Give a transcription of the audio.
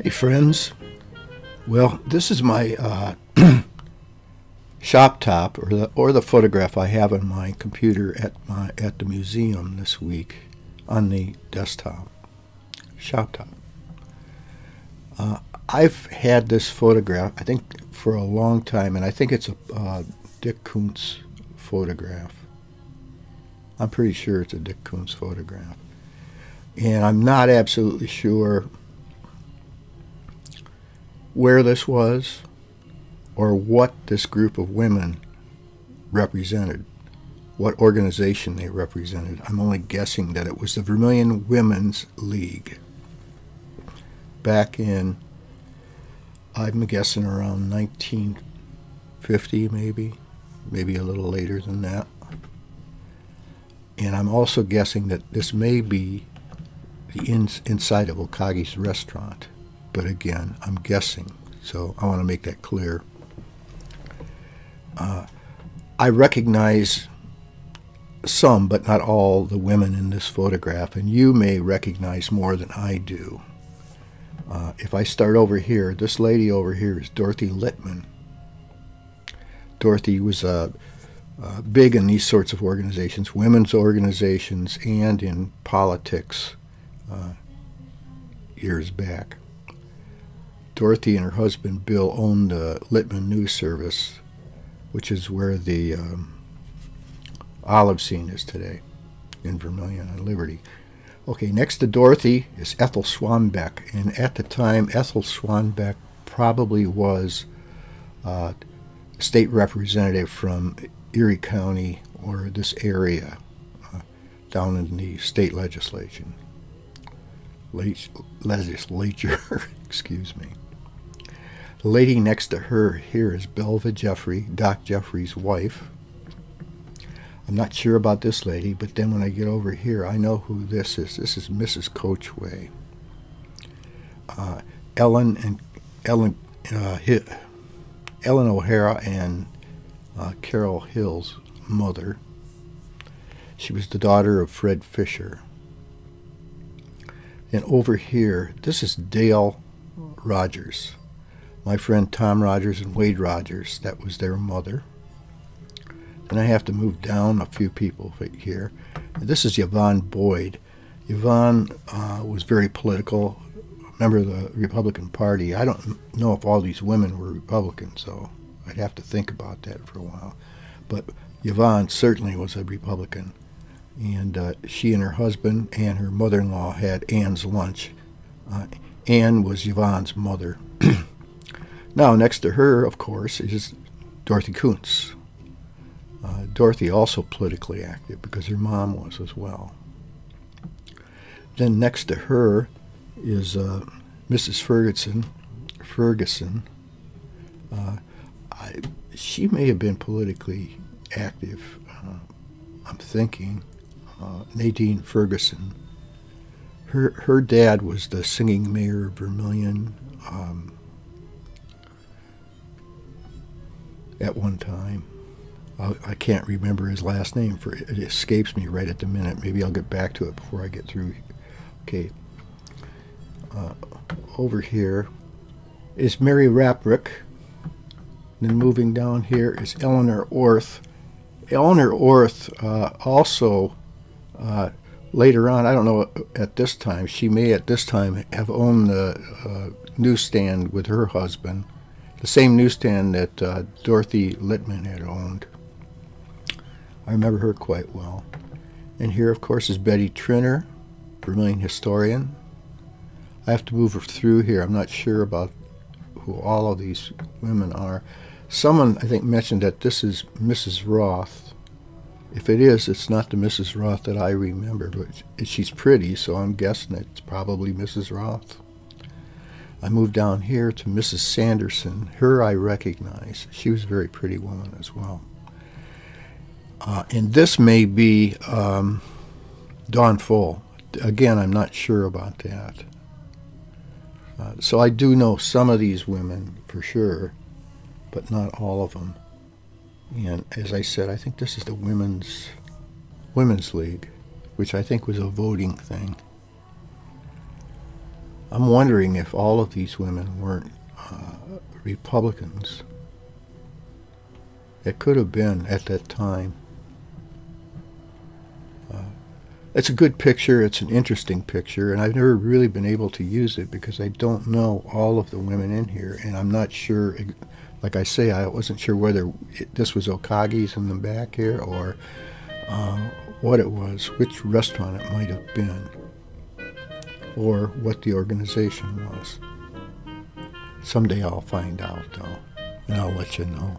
Hey friends, well, this is my shop top, or the photograph I have on my computer at the museum this week on the desktop shop top. I've had this photograph, I think, for a long time, and I think it's a Dick Koontz photograph. I'm pretty sure it's a Dick Koontz photograph, and I'm not absolutely sure where this was or what this group of women represented, what organization they represented. I'm only guessing that it was the Vermilion Women's League back in, I'm guessing, around 1950, maybe a little later than that. And I'm also guessing that this may be the inside of Okagi's restaurant. But again, I'm guessing, so I want to make that clear. I recognize some, but not all, the women in this photograph, and you may recognize more than I do. If I start over here, this lady over here is Dorothy Littman. Dorothy was big in these sorts of organizations, women's organizations, and in politics years back. Dorothy and her husband Bill owned the Littman News Service, which is where the olive scene is today in Vermilion and Liberty. Okay, next to Dorothy is Ethel Swanbeck, and at the time Ethel Swanbeck probably was a state representative from Erie County or this area down in the state legislature. Excuse me. The lady next to her here is Belva Jeffrey, Doc Jeffrey's wife. I'm not sure about this lady, but then when I get over here, I know who this is. This is Mrs. Coachway. Ellen O'Hara and Carol Hill's mother. She was the daughter of Fred Fisher. And over here, this is Dale Rogers. My friend Tom Rogers and Wade Rogers, that was their mother. And I have to move down a few people here. And this is Yvonne Boyd. Yvonne was very political, member of the Republican Party. I don't know if all these women were Republicans, so I'd have to think about that for a while. But Yvonne certainly was a Republican. And she and her husband and her mother-in-law had Ann's lunch. Ann was Yvonne's mother. Now, next to her, of course, is Dorothy Koontz. Dorothy also politically active because her mom was as well. Then next to her is Mrs. Ferguson. She may have been politically active, I'm thinking. Nadine Ferguson. Her dad was the singing mayor of Vermilion at one time. I can't remember his last name, for it escapes me right at the minute. Maybe I'll get back to it before I get through. Okay. Over here is Mary Raprick. Then moving down here is Eleanor Orth. Eleanor Orth also later on, I don't know at this time, she may at this time have owned the newsstand with her husband, the same newsstand that Dorothy Littman had owned. I remember her quite well. And here, of course, is Betty Trinner, Vermilion historian. I have to move through here. I'm not sure about who all of these women are. Someone, I think, mentioned that this is Mrs. Roth. If it is, it's not the Mrs. Roth that I remember, but she's pretty, so I'm guessing it's probably Mrs. Roth. I moved down here to Mrs. Sanderson. Her I recognize. She was a very pretty woman as well. And this may be Dawn Full. Again, I'm not sure about that. So I do know some of these women for sure, but not all of them. And as I said, I think this is the Women's League, which I think was a voting thing. I'm wondering if all of these women weren't Republicans. It could have been at that time. It's a good picture. It's an interesting picture, and I've never really been able to use it because I don't know all of the women in here, and I'm not sure. Like I say, I wasn't sure whether this was Okagi's in the back here or what it was, which restaurant it might have been, or what the organization was. Someday I'll find out, though, and I'll let you know.